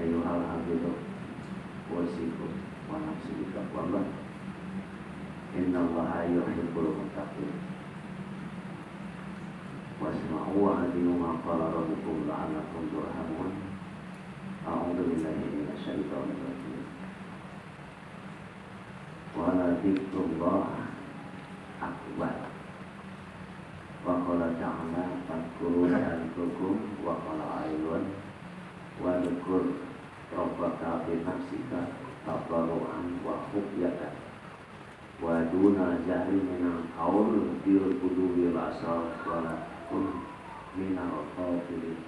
ayyuhal abdu wasikum wa nafsi bitaqwallah innallaha yuhibbul muttaqin wasma'u wa adiyu ma qala rabbukum la'allakum turhamun. A'udzu billahi minasyaitonir rajim. Wa la dzikrullah akbar. Wa qala ta'ala fadhkuru anfusakum wa qala ayun wa dzkur rabbaka bi nafsika tadarruan wa khufyatan wa duna jahri minal qaul bil qudwi wal asal wa la kun minal ghafilin.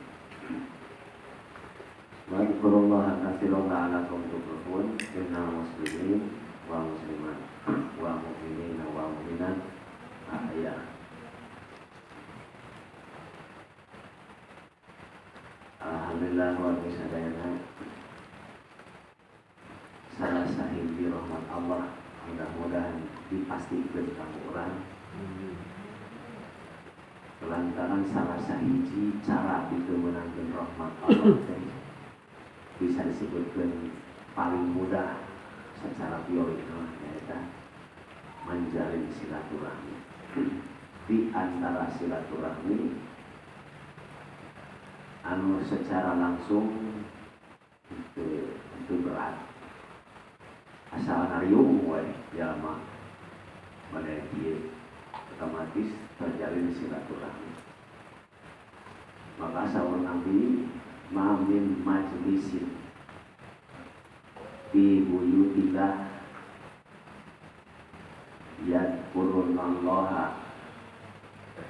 Wa dzkurullaha katsiran la'allakum tuflihun. Innal muslimin wa muslimat wa mu'minina wa mu'minat ahya. Alhamdulillah wa bisadayana salah sahih rahmat Allah, mudah-mudahan dipastikan kamu orang lantaran salah sahiji cara itu menangkan rahmat Allah bisa disebutkan paling mudah secara teori yaitu menjalin silaturahmi. Di antara silaturahmi anu secara langsung itu berat asal nariung wae jalma mana dia otomatis terjalin silaturahmi. Maka asal Nabi mamin majlisin di buyutillah yadkurunallaha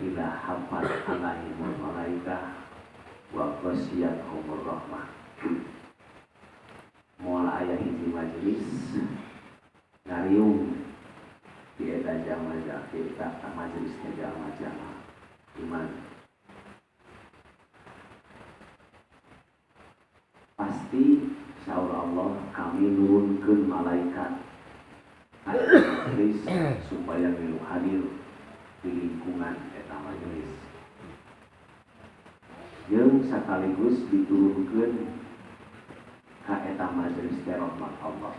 ila hafal alaihimul malaikah wa qasyiyatuhumur rahmah. Moal aya hiji majelis ngariung di eta jamaah kita majelis jamaah iman, pasti saur Allah kami nurunkeun malaikat majelis supaya milu hadir di lingkungan eta majelis. Jeung sakaligus diturunkeun ka eta majelis rahmat Allah.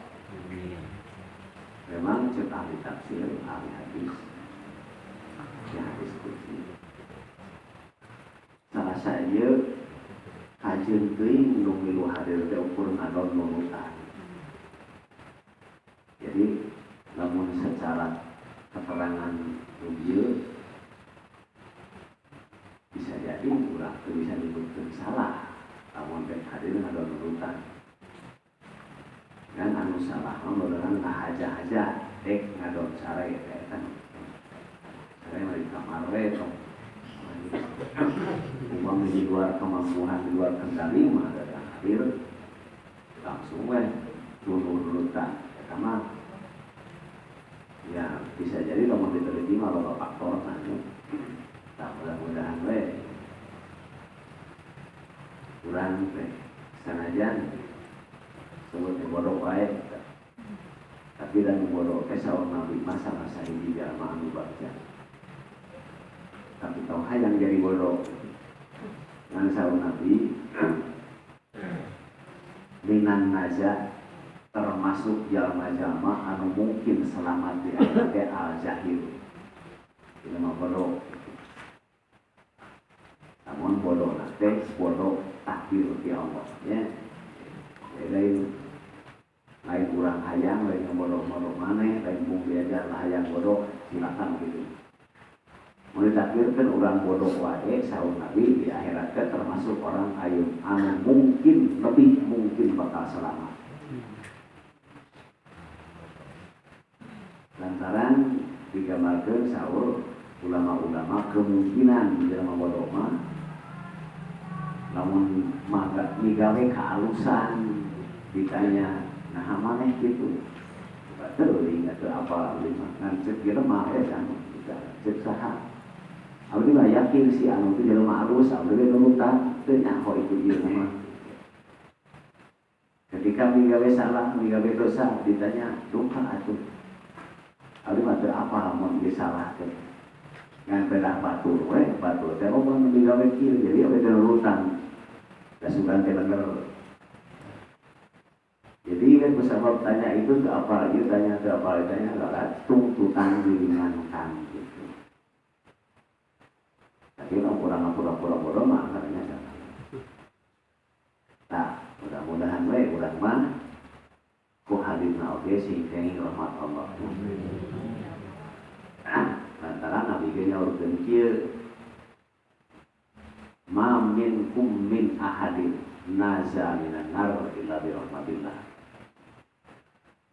Memang cek ahli tafsir, ahli hadis, ya hadis qudsi. Salah saya kajeun teuing nu milu hadir teh ukur ngadon nunutan. Jadi lamun secara keterangan ieu bisa jadi urang teu bisa disebutkeun salah lamun teh hadir ngadon nunutan. Dan anu salah modern aja dek ngadon sare teh kan. Sare mah di kamar we tong. Umpama di luar kemampuan, di luar kendali mah ada hadir langsung we nunutan eta mah. Ya bisa jadi lamun diteliti mah loba faktor anu. Tak mudah-mudahan we urang teh sanajan sebut bodoh wae, tapi dan bodoh saur Nabi masalah sahih jalma anu baca. Tapi tau hayang jadi bodoh ngan saur Nabi minan najah termasuk jalma-jalma anu mungkin selamat di akhirat al-jahil. Ini mah bodoh. Namun bodoh teh bodoh takdir di Allah ya. Lain kurang hayang, lain bodoh-bodoh maneh, lain bung diajar hayang bodoh, silakan gitu. Mulai takdirkan orang bodoh wae saur Nabi di akhirat termasuk orang ayun anu mungkin lebih mungkin bakal selamat. Lantaran digambarkan saur ulama-ulama kemungkinan di dalam bodoh mah namun maka digawe kehalusan ditanya nah maneh gitu betul ingat apa lima ngan cek jelema kan kita cek saha abdi mah yakin si anu teh jelema halus abdi nurutan teu nyaho itu ieu mah. Ketika digawe salah digawe dosa ditanya duka atuh abdi mah teu apa mun ge salah teh ngan pedah batur we batur teh mun digawe kieu jadi abdi nurutan da sugan teh lenger Jadi kan pesawat tanya itu ke apa lagi, tanya ke apa lagi, tanya enggak tuntutan diringankan gitu. Tapi kalau kurang pura-pura mah katanya jangan. Nah, mudah-mudahan urang mah ku hadirna oge sing kengi rahmat Allah. Lantaran Nabi ge nyaurkeun kieu, ma minkum min ahadin naza minan nar illa bi rahmatillah.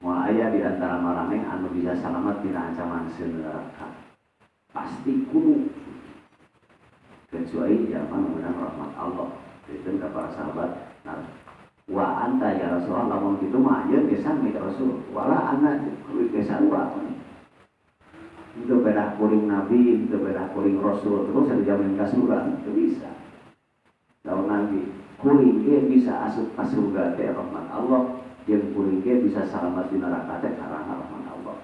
Moal aya di antara maraneh anu bisa selamat tina ancaman neraka. Pasti kudu kecuali zaman mengenang rahmat Allah. Itu ke para sahabat. Nah, wa anta ya Rasulullah lamun kitu mah ayeun gesan mi Rasul. Wala ana gesan wa. Itu beda kuring Nabi, itu beda kuring Rasul, terus ada jamin kasuran, itu bisa. Lalu Nabi, kuring dia bisa asup ke surga teh rahmat Allah, yang kuring dia bisa selamat di neraka teh karena rahmat Allah.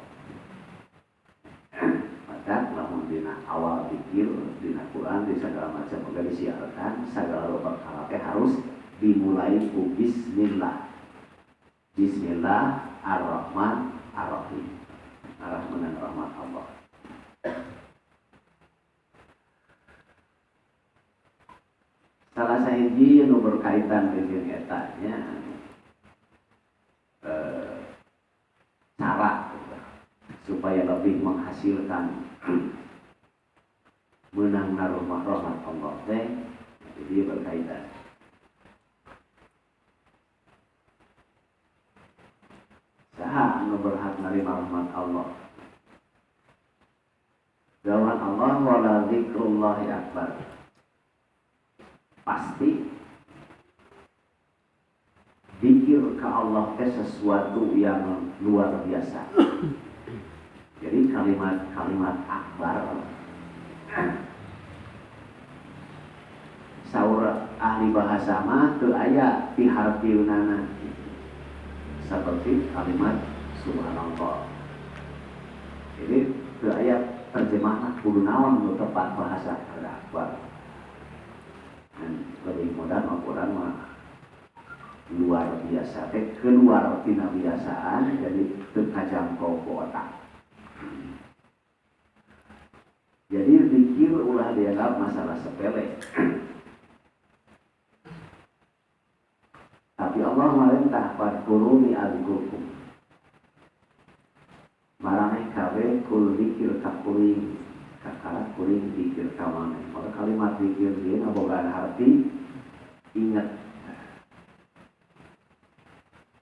Maka lamun dina awal pikir dina Quran di segala macam juga disiarkan, segala perkara teh harus dimulai ku bismillah. Bismillah ar-Rahman ar-Rahim. Ar-Rahman dan rahmat Allah. Salah sahiji nu berkaitan dengan etanya cara supaya lebih menghasilkan menang narumah rahmat Allah teh, jadi berkaitan. Saha anu berhak narima rahmat Allah? Jawaban Allah wala zikrullahi akbar. Pasti zikir ke Allah ke sesuatu yang luar biasa. Jadi kalimat akbar saur ahli bahasa mah teu aya ti harfiunana seperti kalimat subhanallah. Jadi teu aya terjemahan kudu naon nu tepat bahasa akbar. Dan lebih mudah Al-Quran mah luar biasa, keluar tina biasaan, jadi terkajangkau ke otak. Jadi zikir ulah dianggap masalah sepele. Tapi Allah merintah fadkuruni azkurkum. Maraneh kabeh kul zikir kakuring. Kakak kuring zikir kawan. Maka kalimat zikir dia ngabogaan arti ingat.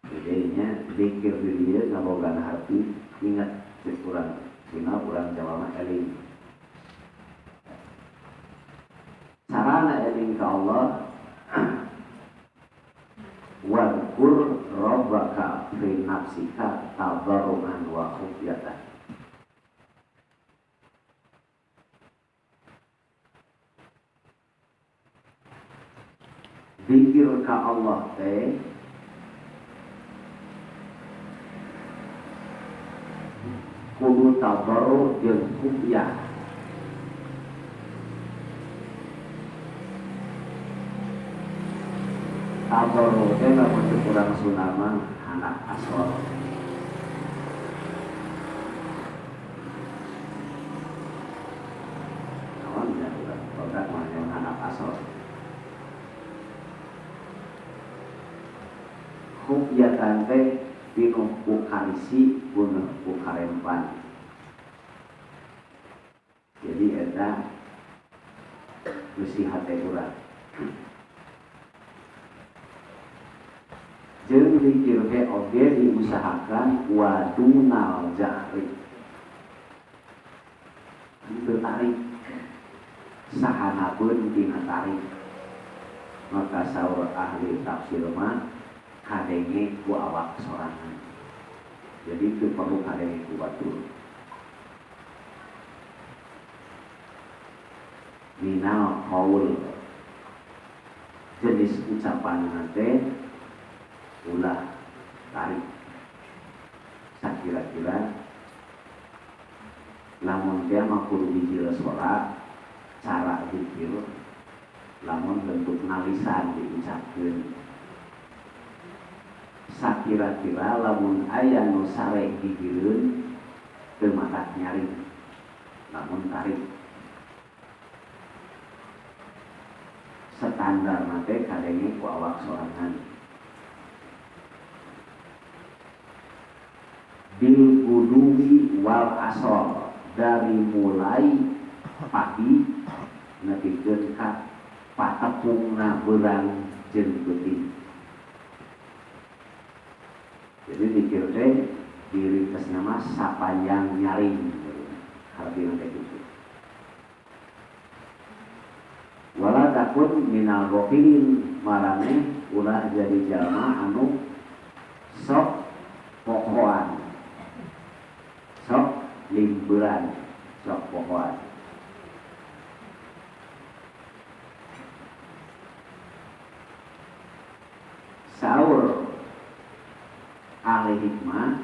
Jadinya zikir dia ngabogaan arti ingat kurang. Sina kurang jawab eling. Sarana eling ka Allah. Wadkur rabbaka fi nafsika tadarruan wa khufyatan. Zikir ka Allah teh kudu tabarruk jeung khufyah. Tabarruk teh lamun kurang sunama anak asal. Kawan ya produk mana anak asal. Khufyatan teh dinu karisi pun karempan. Jadi eta mesti hate urang. Jeung zikir ge oge diusahakan wadunal jahri. Itu tarik sahanapeun dina tarik. Maka saur ahli tafsir mah kadenge ku awak sorangan. Jadi itu perlu kadenge ku batur. Minal qaul jenis ucapan nanti ulah tarik. Sakira-kira lamun dia mah kudu bijil suara cara zikir lamun bentuk nalisan diucapkeun sakira-kira lamun aya nu sare gigireun teu matak nyari lamun tarik standar nate kadenge ku awak sorangan bil guduwi wal asor dari mulai pagi nepikeun ka patepungna beurang jeung beuting. Jadi dikir teh diringkes nama sapanjang nyaring hartina teh kitu. Wala takun minal ghafilin marane ulah jadi jalma anu sok pokoan. Sok limburan, sok pokoan. Saur ahli hikmah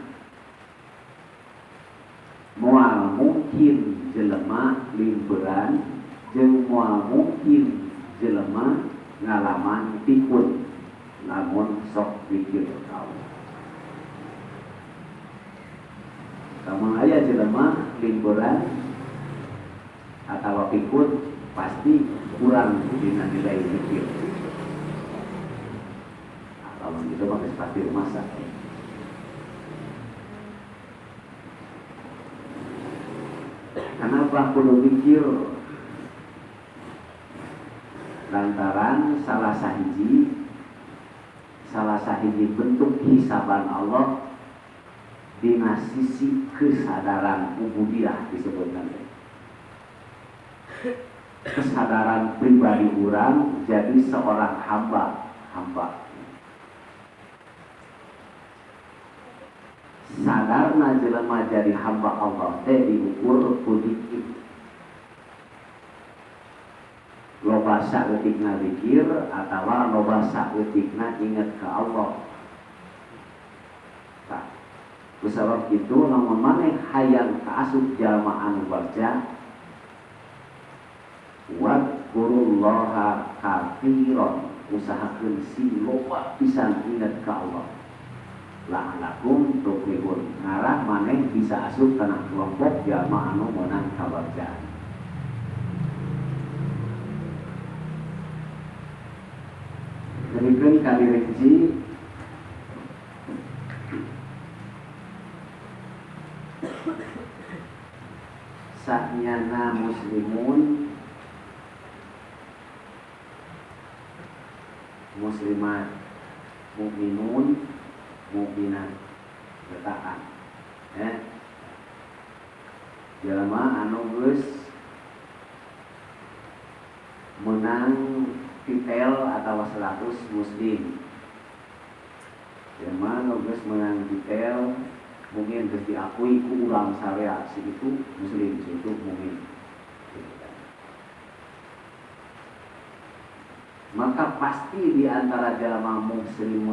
moal mungkin jelema limburan jeung moal mungkin jelema ngalaman pikun namun sok pikir kau. Kamu aya jelema limburan atau pikun pasti kurang dina nilai pikir. Kalau gitu pakai sepatu masak. Kenapa perlu pikir? Lantaran salah sahiji bentuk hisaban Allah dina sisi kesadaran ubudiyah disebutkan. Kesadaran pribadi orang jadi seorang hamba. Sadarna jelema jadi hamba Allah teh diukur ku zikir. Loba saeutikna zikir atawa loba saeutikna inget ka Allah. Tah, kusabab kitu lamun maneh hayang kaasup jalma anu baca wadkurullaha katsiran, usahakeun si loba pisan inget ka Allah. La'alakum tuflihun, ngarah maneh bisa asup kana kelompok jalma anu meunang kabacaan. Demikian kali rinci sa'nyana muslimat mukminun mukminat letaan jalma anu geus menang titel atau 100 muslim. Jalma anu geus menang titel mungkin geus diakui ku urang sarea si itu muslim, si itu mukmin. Maka pasti di antara jalma muslim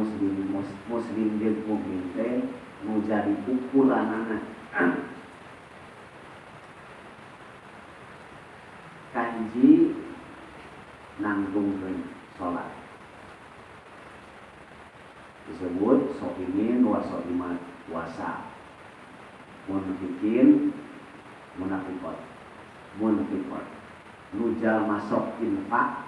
jeung mukmin teh nu jadi ukuranana kanji nangtungkeun salat. Disebut sohimin wa sohimat puasa. Munafikin munafikot. Nu jalma sok infak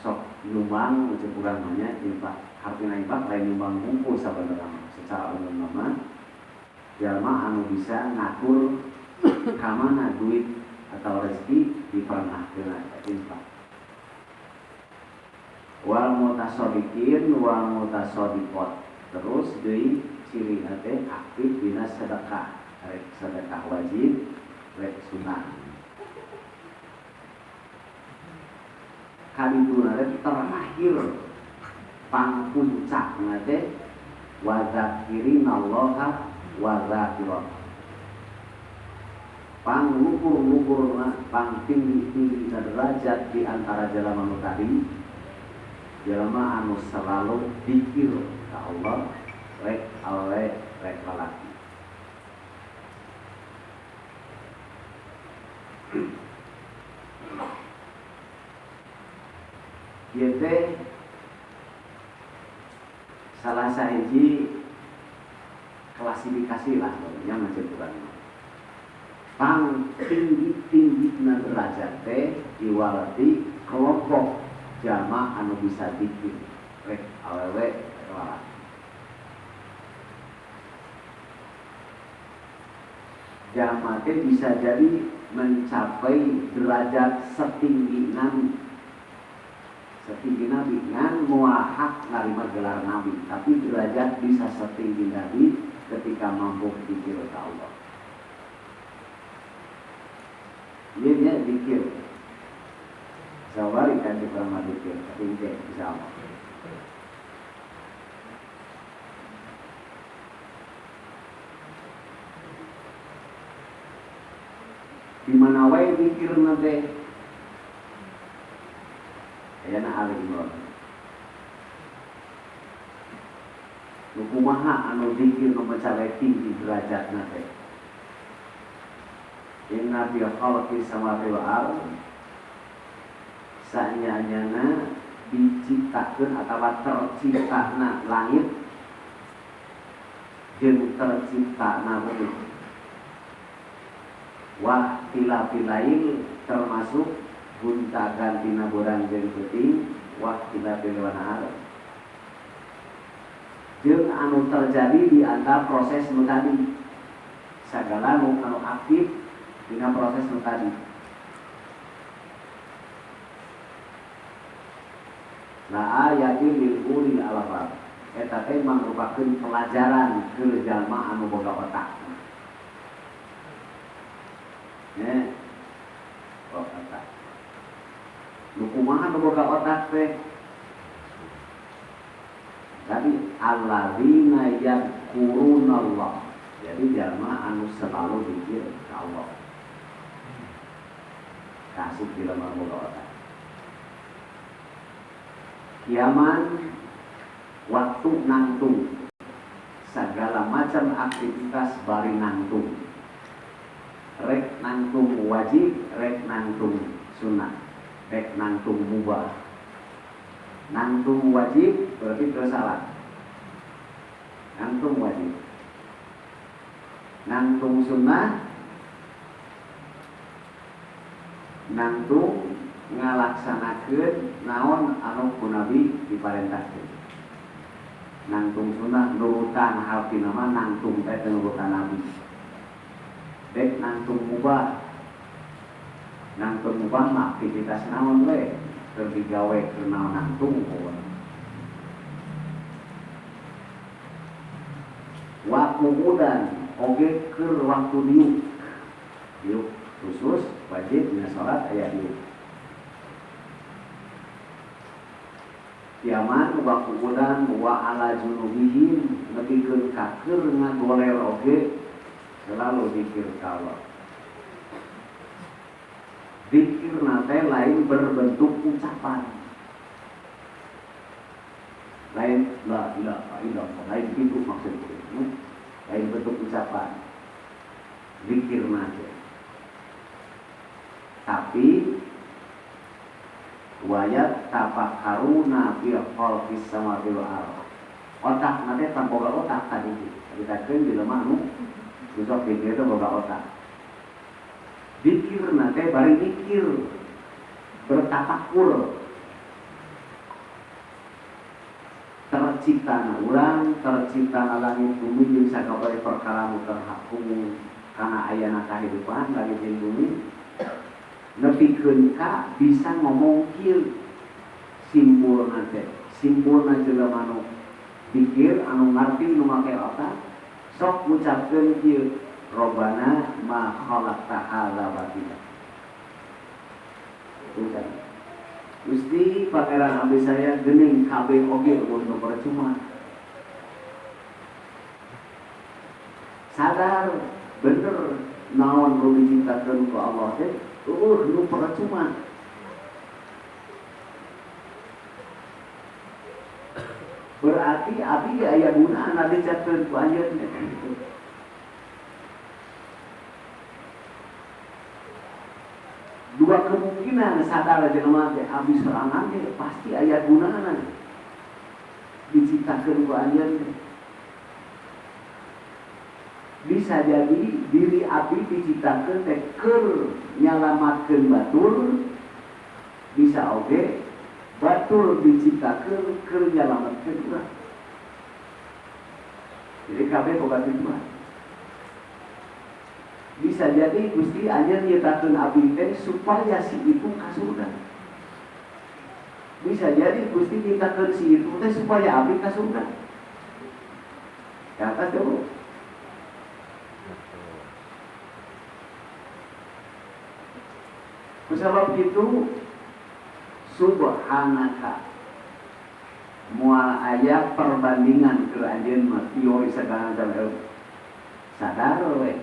sok nyumbang ucap kurang namanya infak. Artinya infak lain nyumbang bungkus sabenerna secara umum nama jalma anu bisa ngatur ka mana duit atau rezeki diperangahkeun infak. Wal mutasodiqin wal mutasodiqot. Terus deui ciri teh aktif dina sedekah, rek sedekah wajib, rek sunah. Kadituna teh terakhir pangpuncakna teh wa dzakirinallaha wa dzakirat. Panglukur-lukurna pangtinggi-tinggi derajat di antara jalma anu tadi jalma anu selalu zikir ka Allah rek alwe rek lalaki. Ieu teh salah sahiji klasifikasi lah namanya macam kurang pang tinggi derajat teh iwalati kelompok jama anu bisa bikin rek awewe rela jama teh bisa jadi mencapai derajat setinggi nabi ngan muahak narima gelar nabi, tapi derajat bisa setinggi nabi ketika mampu dikir ke Allah. Ia dikir, sawari kan diperama dikir, tapi bisa Allah. Di mana wae dikir nanti ayana Ali Imran. Nukumaha anu dikir nu mencapai tinggi derajat nate. Inna fi khalqis samawati wal ardh sanyanyana diciptakeun atawa terciptana langit jeung terciptana bumi. Wah tilapilail termasuk gunta ganti naburan jeung peuting wakila bilwana arep jeung anu terjadi di antara proses nu tadi sagala nu anu aktif dina proses nu tadi la ayatin lil ulil albab eta teh mangrupakeun pelajaran keur jalma anu boga otak otak nukumaha nu boga otak teh tapi alladzina yadhkurunallah jadi jalma anu selalu zikir ka Allah kasih jalma boga otak kiaman waktu nangtung segala macam aktivitas bari nangtung rek nangtung wajib rek nangtung sunnah rek nangtung mubah nangtung wajib berarti bersalah nangtung wajib nangtung sunnah nangtung ngalaksanakeun naon anu ku nabi diparentahkeun nangtung sunnah nurutan haltina mah nangtung teh nurutan nabi dek nangtung mubah nangtung mubah mah aktivitas naon we keur digawe keur naon nangtung pokona waktu udan oge keur waktu diuk khusus wajib dina salat aya diuk kiaman waktu udan wa ala junubihim nepikeun ka keur ngagoler oge selalu zikir ka Allah. Zikir nate lain berbentuk ucapan. Lain la ilaha illallah, lain itu maksudnya. Lain bentuk ucapan. Zikir nate. Tapi wayat tafakkaruna fi khalqis samawati wal ardh. Otak nate tampoga otak tadi. Ditakeun jelema anu susah pikir itu boga otak. Dikir nate bari mikir, bertafakur. Terciptana urang, terciptana langit bumi jeung sakabeh perkara nu terhakum kana ayana kahidupan langit jeung bumi. Nepikeun ka bisa ngomong kieu simpulna teh. Simpulna jelema anu pikir anu ngarti nu make otak sok ngucapkeun kieu Robbana ma khalaqta hadza batila. Ucap Gusti pangeran abdi saya geuning kabeh oge mun percuma. Sadar bener naon nu diciptakeun ku Allah teh nu percuma. Berarti abdi aya gunana diciptakeun ku anjeun gitu. Dua kemungkinan sadar jelema teh abdi serangan teh pasti aya gunana. diciptakeun ku anjeun. Bisa jadi diri abdi diciptakeun teh keur nyalamatkeun batur, bisa oge batur diciptakeun keur nyalamatkeun urang. Jadi kabeh boga tujuan. Bisa jadi Gusti anjeun nyiptakeun abdi teh supaya si itu ka surga. Bisa jadi Gusti nyiptakeun si itu teh supaya abdi ka surga. Kata dulu. Sebab itu subhanaka moal aya perbandingan ke anjeun mah teori segala macam sadar we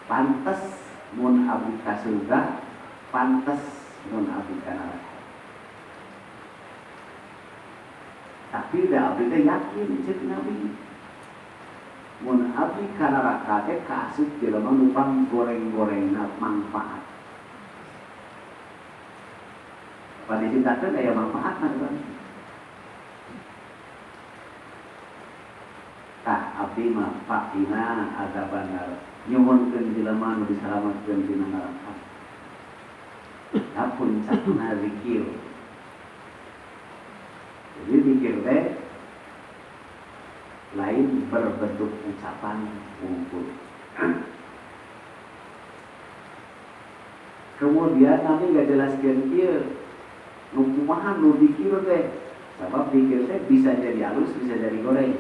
pantes mun abdi ka surga pantes mun abdi ka neraka. Tapi da abdi teh yakin ceuk nabi mun abdi ka neraka teh kaasup jelema nu goreng-gorengna manfaat. Pada diciptakeun aya manfaatna kan. Tah abdi mah faqina azabannar. Nyuhunkeun jelema nu disalametkeun tina neraka. Apun cakna zikir. Jadi zikir teh lain berbentuk ucapan unggul. Kemudian Nabi gak jelaskeun kieu. Nu kumaha nu dikir teh, sabab dikir teh bisa jadi halus, bisa jadi goreng.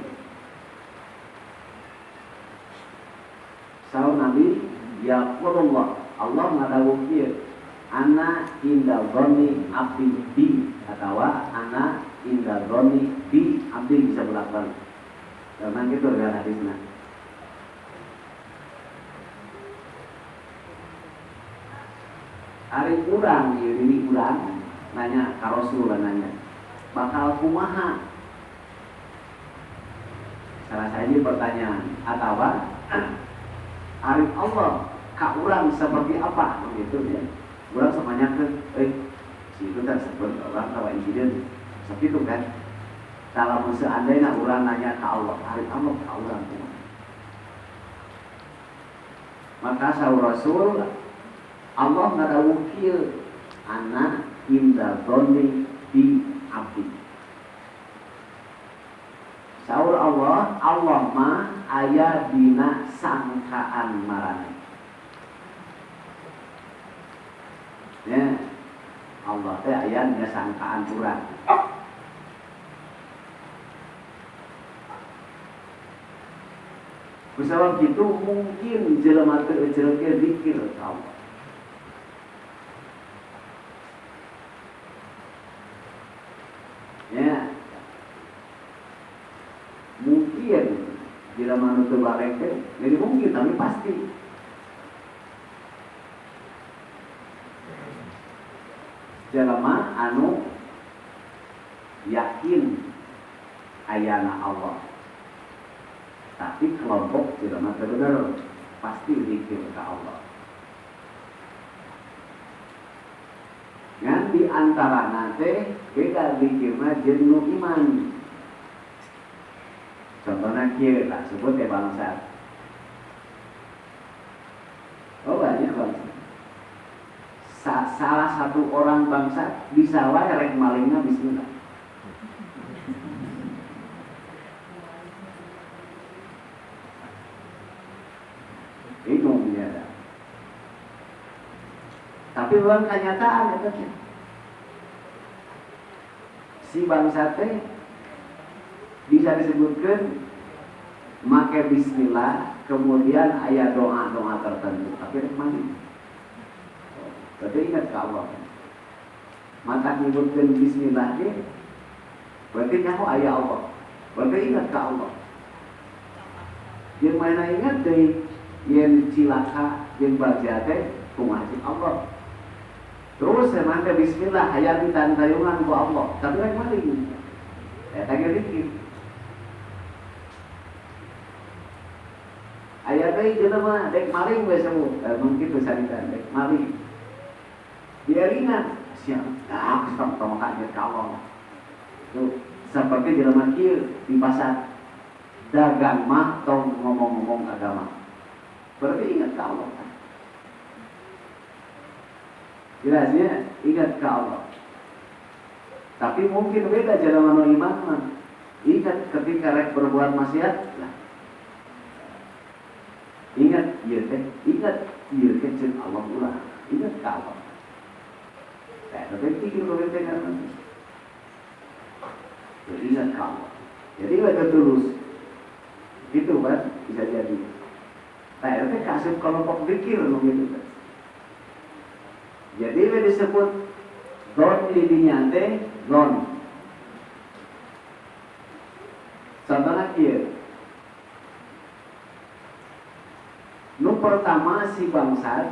Saur Nabi, ya Allah ngadawuh kieu, ana inda dzanni abdi bi atawa ana inda dzanni bi abdi bisa bolak-balik. Karena gitu ada hadisna. Ari urang ieu diri urang nanya ka Rasulullah nanya bakal kumaha salah saja pertanyaan atau arif Allah ka urang seperti apa begitu ya urang samanya ke si itu kan seperti orang tawa insiden seperti itu kan kalau seandainya urang nanya ka Allah arif Allah ka urang kumaha maka saur Rasul Allah ngadawuh kieu ana inda dzanni bi abdi. Saur Allah mah aya dina sangkaan marane. Ya, Allah teh aya dina sangkaan urang. Kusabab kitu mungkin jelema teu ejeukeun zikir ka Allah. Ya, mungkin bila manusia bareng jadi mungkin tapi pasti jelema anu yakin ayana Allah tapi kelompok jelema bener pasti zikir ke Allah. Yang diantara nate beda zikirna jeung nu iman. Contohnya kieu lah sebut ya bangsa. Oh banyak bangsa. Salah satu orang bangsa bisa wae rek malingna bismillah. Bingung dia. Tapi uang kenyataan itu si bangsa teh bisa disebutkan make bismillah kemudian ayat doa-doa tertentu tapi mana? Berarti ingat ke Allah. Maka menyebutkan bismillah ini berarti nyaho ayat Allah. Berarti ingat ke Allah. Yang mana ingat deh yang cilaka yang baca teh kumajib Allah. Terus semangka bismillah hayati tantayungan ku Allah. Tapi rek maling. Tanya dikit. Ayat teh jelema dek maling we semua. Mungkin besaritan dek maling. Dia ringan. Siap. Tak stop makanya ka Allah. Tuh seperti jelema kieu di pasar dagang mah tong ngomong-ngomong agama. Berarti ingat ke Allah. Jelasnya ingat ke Allah. Tapi mungkin beda jelema nu iman mah. Ingat ketika rek berbuat maksiat lah. Ingat ieu teh, ingat ieu teh ceun Allah ulah. Ingat ke Allah. Tapi pikir kalau kita nanti. Jadi ingat ke Allah. Jadi mereka tulus. Itu kan bisa jadi. Nah, itu kasih kelompok pikir begitu. Jadi itu disebut don lidinya teh don. Contohnya kieu. Nu pertama si bangsat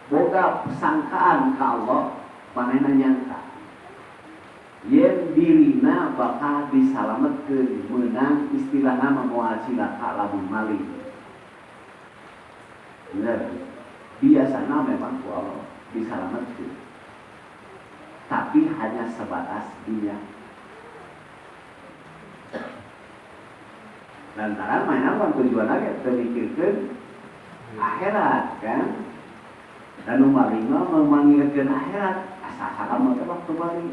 boga sangkaan ka Allah, manehna nyangka yen dirina bakal disalametkeun meunang istilahna moal cilaka lamun maling. Bener. Biasana memang ku Allah disalametkeun. Tapi hanya sebatas dia. Lantaran mainan tujuan lagi terpikirkan akhirat kan. Dan maling memanggilkan akhirat asal-asalan maka waktu maling.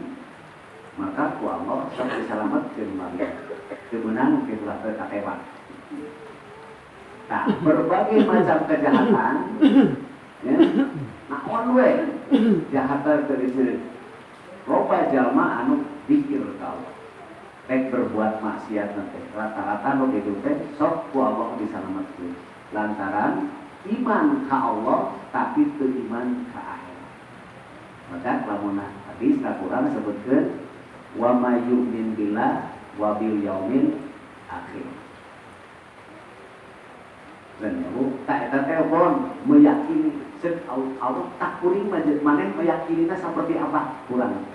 Maka ku Allah sampai selamatkan maling. Kemenang kita terkatewak. Nah, berbagai macam kejahatan ya, naon we jahatan terjadi. Loba jalma anu pikir kau rek berbuat maksiat nanti rata-rata lo gitu teh sok ku Allah disalamatkeun lantaran iman ka Allah tapi teu iman ka akhirat. Maka lamun hadis Al-Qur'an sebutkeun wa may yu'min billah wa bil yaumil akhir. Dan ya bu, tak eta telepon meyakini Allah tak kuring maneh meyakinina seperti apa kurang.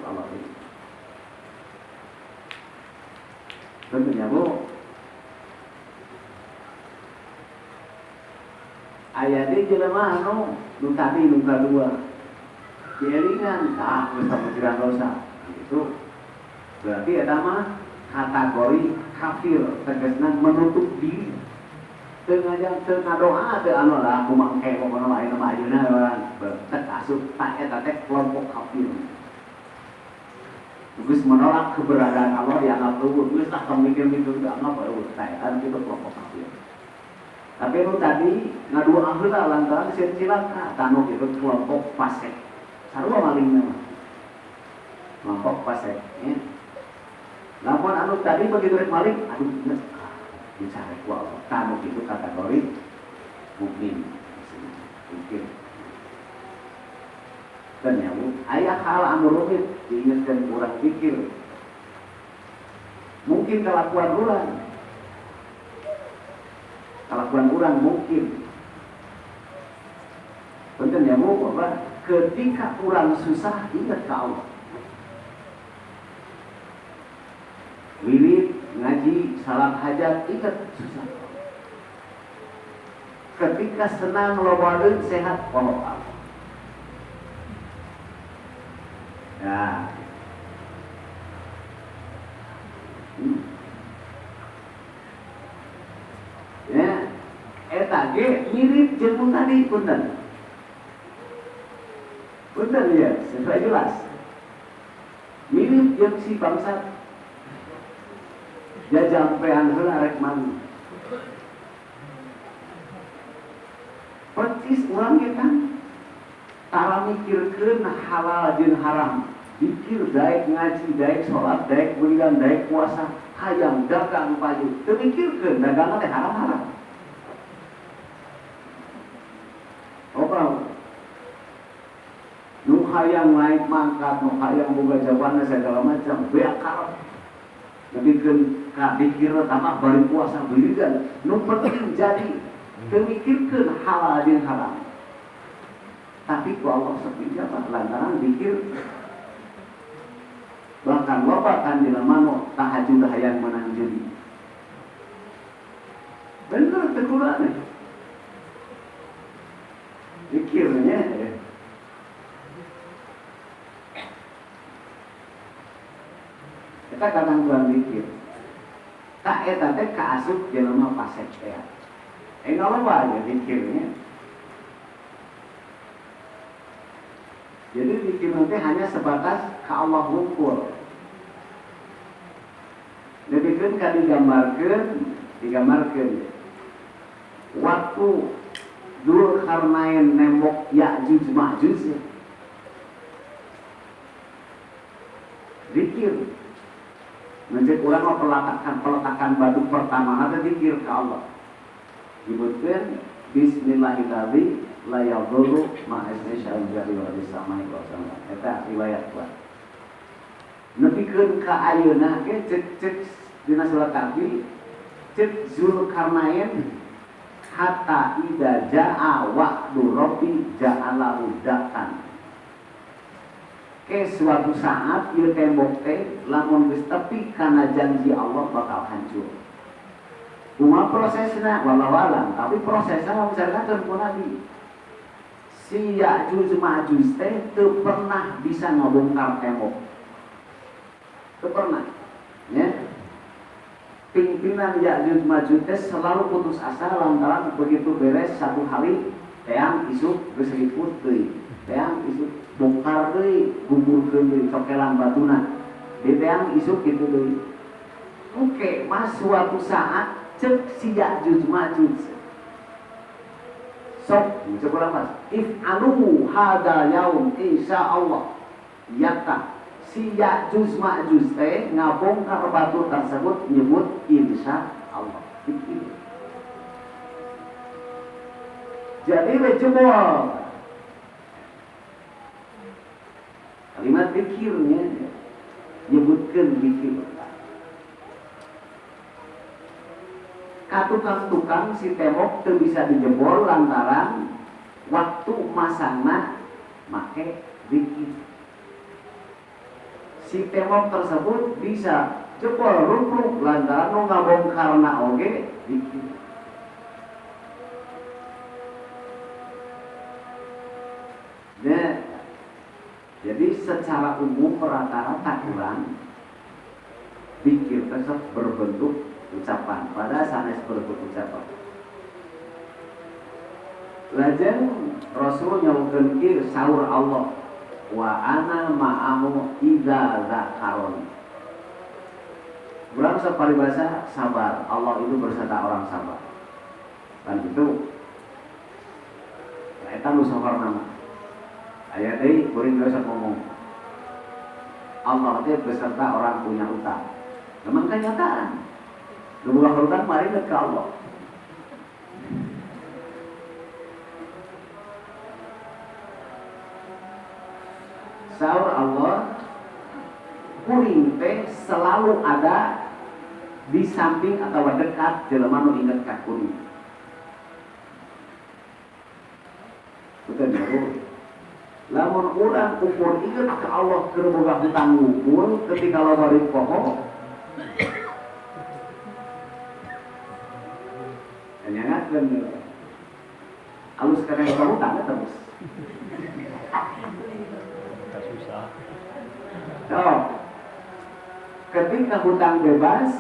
Allah itu. Tentunya bu, ayat ini jelema anu nu tadi nu kadua dielingan geus pamikiran dosa. Itu berarti eta mah kategori kafir tegasna menutup diri. Teu ngajak teu ngadoa teu anu lah kumaha pokona lain mah ayeuna orang teu asup ta eta teh kelompok kafir. Gus menolak keberadaan Allah yang absolut, gus tak mikir-mikir enggak ngapa kan itu kelompok kafir. Tapi lu tadi ngadu akhirah lantaran silaka tanu itu kelompok fasik. Sarua malingna mah. Kelompok fasik ya. Lamun anu tadi begitu rek maling, aduh geus dicari ku Allah. Tanu itu kategori mukmin. Mungkin ternyata ayah hal anu rumit diingatkan kurang pikir. Mungkin kelakuan orang mungkin. Betul ya bu, bahwa ketika kurang susah ingat ke Allah. Wirid ngaji salat hajat ingat susah. Ketika senang lobadeun sehat pokok Allah. Ya. Ya, eta ge mirip jeung tadi punten. Punten ya, sesuai jelas. Mirip jeung si bangsa jajampean heula rek mandi. Percis urang ge kan tara mikirkeun halal jeung haram, pikir daek ngaji, daek sholat, daek bulan, daek puasa, hayang dagang paju, teu mikirkeun dagangan teh haram-haram. Opa, nu hayang naik mangkat, nu hayang boga jabatan segala macam, beak karep. Lebihkeun ka pikir tambah bari puasa beuligan, nu penting jadi teu mikirkeun halal jeung haram. Tapi ku Allah sepi apa lantaran pikir bahkan loba kan jelema nu tahajud hayang menang judi. Bener teu Qur'an. Pikirnya Eta kadang kurang mikir. Tak eta teh kaasup jelema pasek teh. Loba aja mikirnya. Jadi mikir nanti hanya sebatas ke Allah wungkul. Lebihkan kan digambarkan. Waktu Dzulkarnain nembok Ya'juj Ma'juj ya. Zikir. Mencek urang peletakan batu pertama ada zikir ke Allah. Disebutkan Bismillahirrahmanirrahim la yadurru ma'asmi syai'un wa bisamai wa sama. Eta riwayat kuat. Nepikeun ka ayeuna ge cek dina surat Kahfi cek Dzulkarnain hatta idza jaa wa'du rabbi ja'ala udakan. Ke suatu saat ieu tembok teh lamun geus tepi kana janji Allah bakal hancur. Kumaha prosesna wallahu alam, tapi prosesna misalkan ku Nabi. Si Ya'juj Ma'juj teh teu pernah bisa ngabongkar tembok. Teu pernah. Ya. Pimpinan Ya'juj Ma'juj teh selalu putus asa lantaran begitu beres satu hari teang isuk geus ribut deui. Teang isuk bongkar deui, gumburkeun deui cokelan batuna. Di teang isuk kitu deui. Oke, mas suatu saat cek si Ya'juj Ma'juj. Sok, coba mas. If aluhu hada yaum insyaallah. Yakta. Si Ya'juj Ma'juj teh ngabongkar batu tersebut nyebut insyaallah. Jadi jebol. Kalimat pikirnya nyebutkan pikir. Tukang-tukang si tembok teu bisa dijebol lantaran waktu masangna make zikir. Si tembok tersebut bisa jebol rupruk lantaran nu ngabongkarna oge zikir. Nah, jadi secara umum rata-rata kurang zikir tersebut berbentuk ucapan pada sanes berbentuk ucapan. Lajeng Rasul nyawukeun kieu saur Allah wa ana ma'ahu idza zakaroni. Urang saparibasa sabar, Allah itu bersama orang sabar. Kan gitu. Eta nu sabar nama. Aya deui kuring geus ngomong. Allah teh beserta orang punya utang. Memang kenyataan. Dua hutang mari ke Allah. Saur Allah kuring teh selalu ada di samping atau dekat jelema nu inget ka kuring. Betul ya. Lamun urang ukur inget ka Allah keur boga hutang ngumpul ketika lo bari poho. Nyangatkeun alus kana hutang terus. Susah. Oh. Ketika hutang bebas,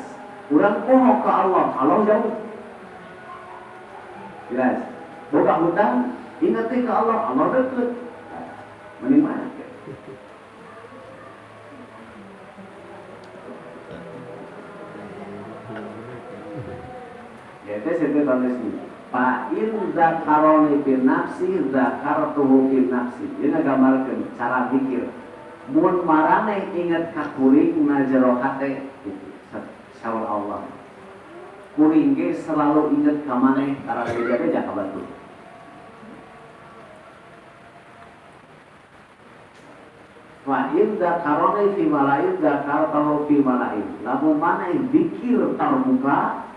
urang poho ke Allah, Allah jauh. Jelas. Boga hutang, ingat ke Allah, Allah deket. Mending mana? Itu sebut kondisi. Fa'in zakaroni bin nafsi zakartuhu bin nafsi. Ini gambarkan cara pikir. Mun marane ingat ka kuring najero hate saur Allah. Kuring ge selalu ingat ka maneh karena beja-beja ka batu. Fa'in zakaroni fi malain zakartuhu fi malain. Lamun maneh zikir terbuka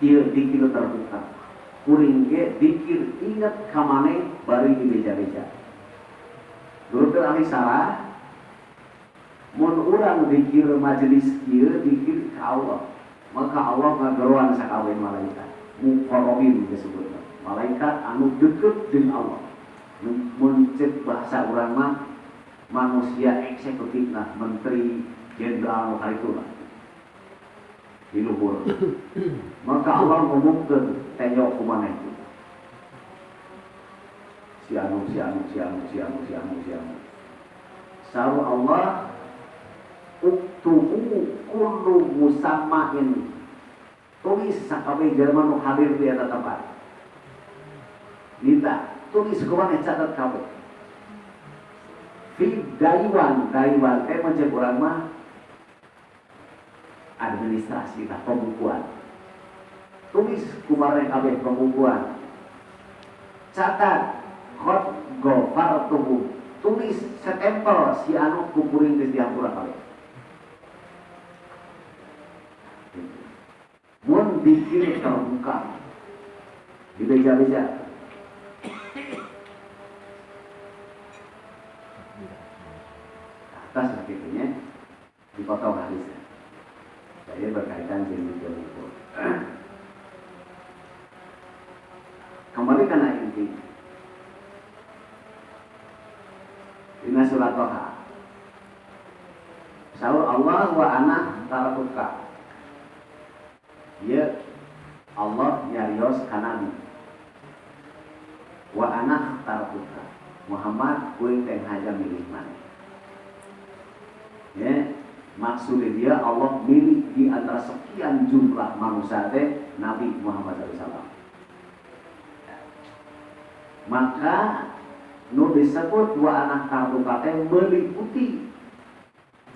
dia dikir terbuka. Kuring ge dikir ingat kamane bari di beja-beja. Dulu ahli sarah mun urang dikir majelis kieu dikir ka Allah, maka Allah ngageroan sakawin malaikat. Muqarrabin disebutna. Malaikat anu deket jeung Allah. Mun cek bahasa urang mah manusia eksekutif nah, menteri, jenderal nu kalituna di luhur. Maka Allah ngomongkeun tenyok kumaneh si anu. Saru Allah uktubu kullu musammain, tulis sakabeh jelema nu hadir di eta tempat. Minta tulis kumaneh catat kabeh. Fi daiwan teh macam urang mah administrasi lah pembukuan. Tulis kumaneh kabeh pembukuan. Catat khot ghafartuhu, tulis setempel si anu kupuring geus dihampura kabeh. Mun bikin terbuka di beja-beja atas begitu dipotong hadisnya. Saya berkaitan dengan itu. Kembali karena inti Inna surat Toha Saur Allah wa ana tarakuka. Ya Allah nyarios kanabi wa ana tarakuka Muhammad kuing teh haja milih mana. Ya, maksudnya dia Allah milih di antara sekian jumlah manusia teh Nabi Muhammad SAW. Maka nu disebut dua anak tarakuka teh meliputi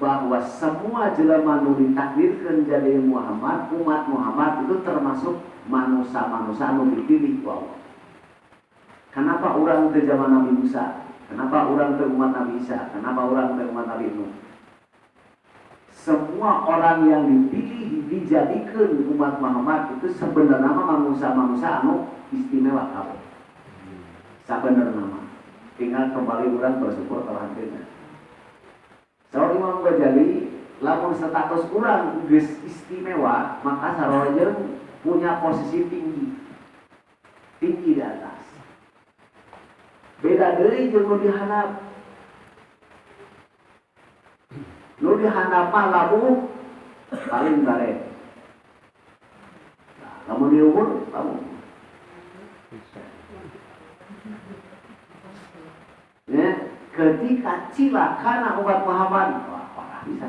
bahwa semua jelema nu ditakdirkeun jadi Muhammad, umat Muhammad itu termasuk manusia-manusia nu dipilih ku Allah. Kenapa orang ke zaman Nabi Musa? Kenapa orang ke umat Nabi Isa? Kenapa orang ke umat Nabi Nuh? Semua orang yang dipilih dijadikan umat Muhammad itu sebenarnya manusia-manusia anu istimewa kabeh. Sabenerna nama. Tinggal kembali orang bersyukur terhadapnya. Saur Imam Ghazali, lamun status kurang geus istimewa, maka sarojeun punya posisi tinggi di atas. Beda deui jeung nu dihandap. Nu dihandap mah labuh paling bare. Nah, lamun di umur labuh. Ya, ketika cilakana umat Muhammad, wah parah bisa.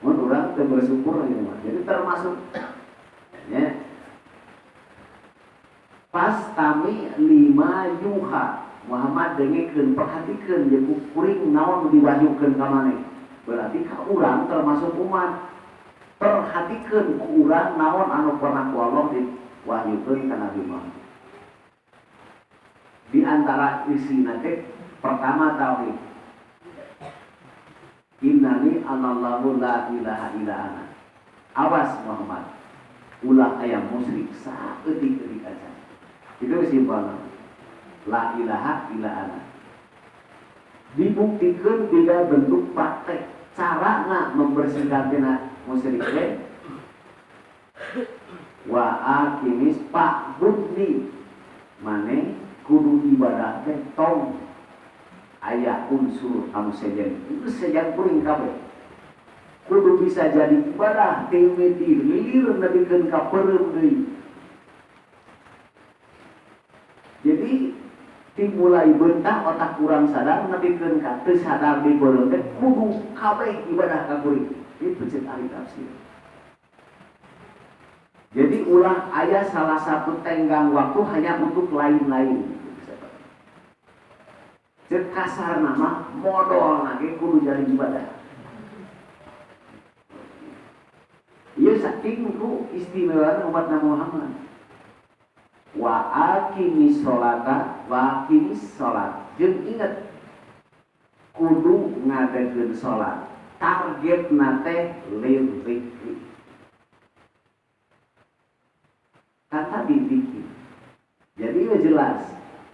Mun urang teu bersyukur lagi mah. Jadi termasuk ya. Pas tami 5 yuha Muhammad dengikeun perhatikeun jeung kuring naon diwahyukeun ka maneh. Berarti ka urang termasuk umat. Perhatikeun ku urang naon anu pernah ku Allah diwahyukeun ka Nabi Muhammad. Di antara isi nanti pertama tauhid. Innani anallahu la ilaha illa ana. Awas Muhammad. Ulah aya musyrik saeutik-eutik aja. Itu simpelna. La ilaha illa ana. Dibuktikan tidak bentuk praktek. Carana membersihkan tina musyrik teh. Wa aqimis fa'budni. Mane kudu ibadah teh tong aya unsur anu sejen itu sejen kuring kabeh kudu bisa jadi ibadah teh lilir nebikeun ka peureum deui. Jadi dimulai bentah otak kurang sadar nebikeun ka teu sadar di peureum teh kudu kabeh ibadah ka kuring. Itu cek ahli tafsir. Jadi ulah ayat salah satu tenggang waktu hanya untuk lain-lain. Cek kasar nama modal lagi kudu jadi ibadah. Ia saking ku istimewa umat Nabi Muhammad. Wa aqimis sholata wa aqimis sholat. Jeung ingat kudu ngadegeun sholat. Target nate lirik. Kata dipikir. Jadi jelas